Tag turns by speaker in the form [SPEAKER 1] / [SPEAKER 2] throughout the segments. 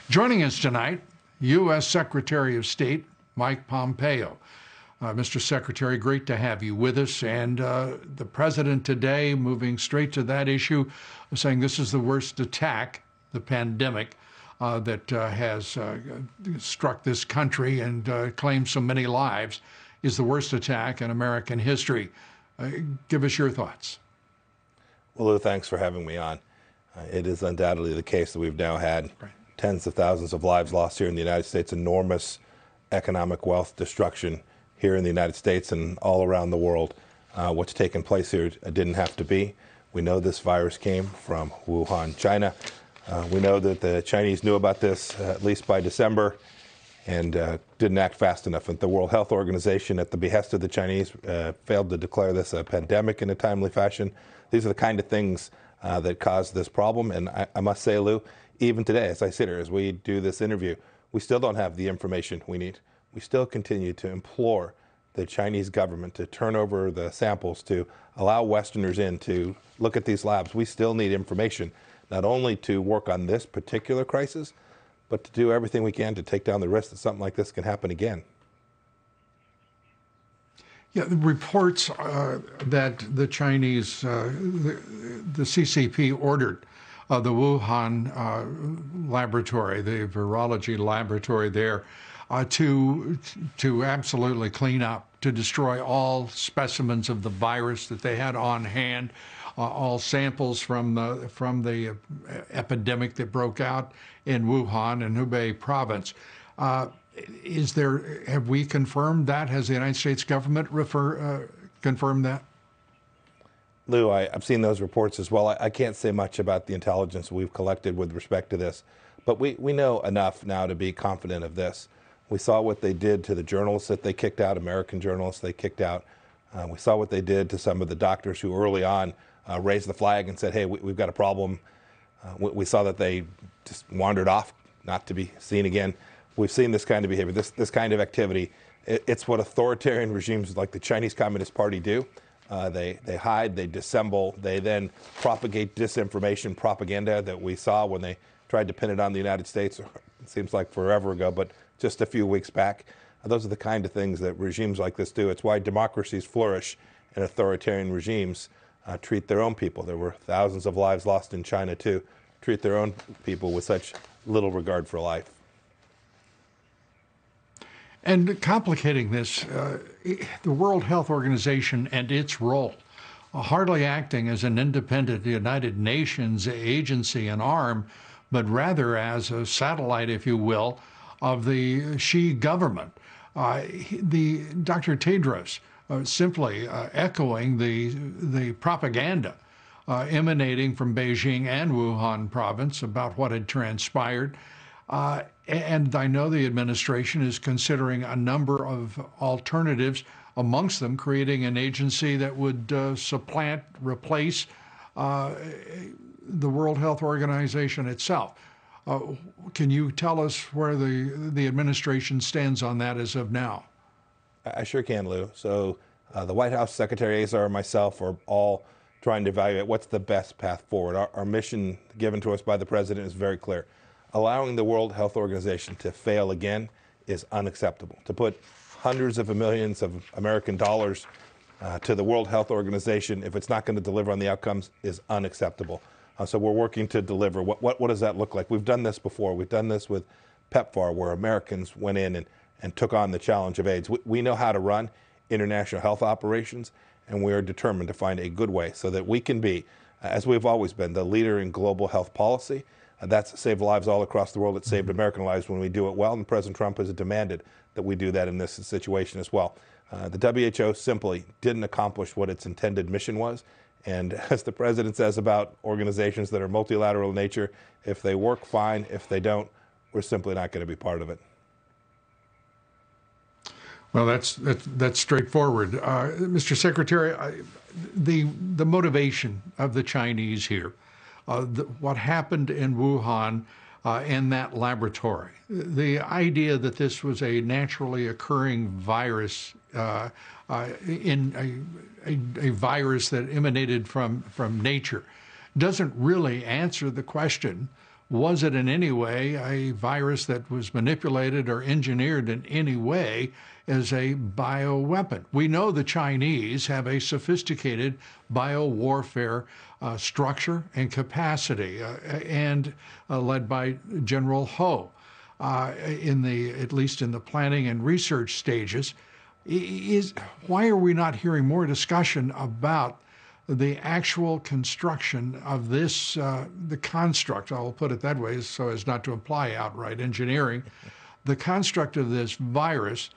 [SPEAKER 1] Joining us tonight, U.S. Secretary of State Mike Pompeo. Mr. Secretary, great to have you with us. And the president today, moving straight to that issue, saying this is the worst attack, the pandemic, that has struck this country and claimed so many lives, is the worst attack in American history. Give us your thoughts.
[SPEAKER 2] Well, Lou, thanks for having me on. It is undoubtedly the case that we've now had tens of thousands of lives lost here in the United States, enormous economic wealth destruction here in the United States and all around the world. What's taken place here didn't have to be. We know this virus came from Wuhan, China. We know that the Chinese knew about this at least by December and didn't act fast enough. And the World Health Organization, at the behest of the Chinese, failed to declare this a pandemic in a timely fashion. These are the kind of things that caused this problem. And I must say, Lou, even today, as I sit here, as we do this interview, we still don't have the information we need. We still continue to implore the Chinese government to turn over the samples, to allow Westerners in to look at these labs. We still need information, not only to work on this particular crisis, but to do everything we can to take down the risk that something like this can happen again.
[SPEAKER 1] Yeah, the reports that the Chinese, the CCP ordered the Wuhan laboratory, the virology laboratory there, to absolutely clean up, to destroy all specimens of the virus that they had on hand, all samples from the epidemic that broke out in Wuhan and Hubei province. Have we confirmed that? Has the United States government confirmed that?
[SPEAKER 2] Lou, I've seen those reports as well. I can't say much about the intelligence we've collected with respect to this, but we know enough now to be confident of this. We saw what they did to the journalists that they kicked out, American journalists they kicked out. We saw what they did to some of the doctors who early on raised the flag and said, hey, we've got a problem. We saw that they just wandered off, not to be seen again. We've seen this kind of behavior, this kind of activity. It's what authoritarian regimes like the Chinese Communist Party do. They hide, they dissemble, they then propagate disinformation, propaganda that we saw when they tried to pin it on the United States. It seems like forever ago, but just a few weeks back. Those are the kind of things that regimes like this do. It's why democracies flourish and authoritarian regimes treat their own people. There were thousands of lives lost in China too. Treat their own people with such little regard for life.
[SPEAKER 1] And complicating this, the World Health Organization and its role, hardly acting as an independent United Nations agency and arm, but rather as a satellite, if you will, of the Xi government. Dr. Tedros simply echoing the propaganda emanating from Beijing and Wuhan province about what had transpired. And I know the administration is considering a number of alternatives, amongst them creating an agency that would replace the World Health Organization itself. Can you tell us where the administration stands on that as of now?
[SPEAKER 2] I sure can, Lou. So the White House Secretary Azar and myself are all trying to evaluate what's the best path forward. Our mission given to us by the president is very clear. Allowing the World Health Organization to fail again is unacceptable. To put hundreds of millions of American dollars to the World Health Organization, if it's not going to deliver on the outcomes, is unacceptable. So we're working to deliver. What does that look like? We've done this before. We've done this with PEPFAR, where Americans went in and took on the challenge of AIDS. We know how to run international health operations, and we are determined to find a good way so that we can be, as we've always been, the leader in global health policy. That's saved lives all across the world. It saved American lives when we do it well, and President Trump has demanded that we do that in this situation as well. The WHO simply didn't accomplish what its intended mission was. And as the president says about organizations that are multilateral in nature, if they work, fine. If they don't, we're simply not going to be part of it.
[SPEAKER 1] Well, that's straightforward. Mr. Secretary, the motivation of the Chinese here, what happened in Wuhan in that laboratory, the idea that this was a naturally occurring virus, in a virus that emanated from nature, doesn't really answer the question Was it in any way a virus that was manipulated or engineered in any way as a bioweapon? We know the Chinese have a sophisticated biowarfare structure and capacity, and led by General Ho, at least in the planning and research stages. Why are we not hearing more discussion about the actual construction of this, the construct, I'll put it that way so as not to imply outright engineering, the construct of this virus,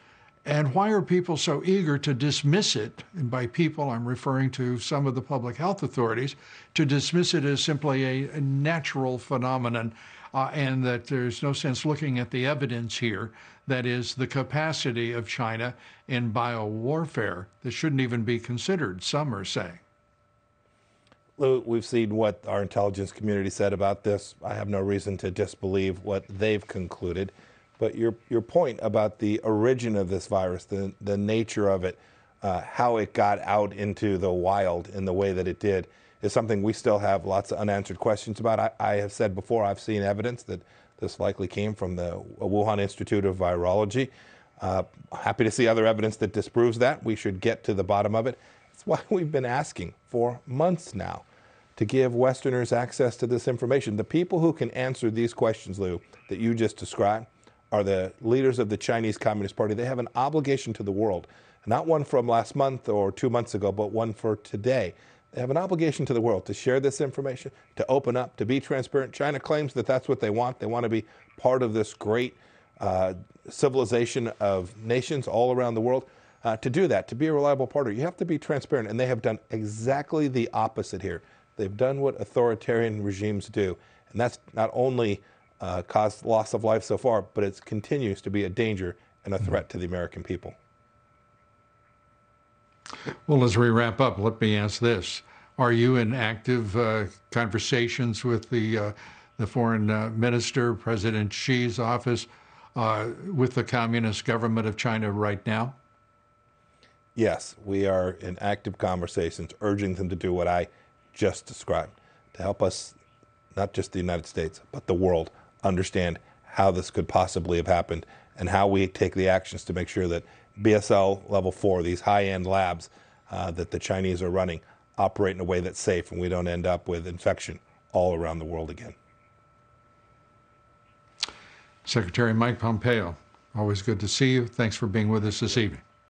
[SPEAKER 1] and why are people so eager to dismiss it? And by people, I'm referring to some of the public health authorities, to dismiss it as simply a natural phenomenon, and that there's no sense looking at the evidence here, that is the capacity of China in biowarfare that shouldn't even be considered, some are saying.
[SPEAKER 2] Lou, we've seen what our intelligence community said about this. I have no reason to disbelieve what they've concluded. But your point about the origin of this virus, the nature of it, how it got out into the wild in the way that it did, is something we still have lots of unanswered questions about. I have said before, I've seen evidence that this likely came from the Wuhan Institute of Virology. Happy to see other evidence that disproves that. We should get to the bottom of it. That's why we've been asking for months now to give Westerners access to this information. The people who can answer these questions, Lou, that you just described, are the leaders of the Chinese Communist Party. They have an obligation to the world, not one from last month or 2 months ago, but one for today. They have an obligation to the world to share this information, to open up, to be transparent. China claims that that's what they want. They want to be part of this great civilization of nations all around the world. To do that, to be a reliable partner, you have to be transparent, and they have done exactly the opposite here. They've done what authoritarian regimes do, and that's not only caused loss of life so far, but it continues to be a danger and a threat to the American people.
[SPEAKER 1] Well, as we wrap up, let me ask this. Are you in active conversations with the foreign minister, President Xi's office, with the Communist government of China right now?
[SPEAKER 2] Yes, we are in active conversations, urging them to do what I just described, to help us, not just the United States, but the world, understand how this could possibly have happened and how we take the actions to make sure that BSL level 4, these high-end labs that the Chinese are running, operate in a way that's safe and we don't end up with infection all around the world again.
[SPEAKER 1] Secretary Mike Pompeo, always good to see you. Thanks for being with us this evening.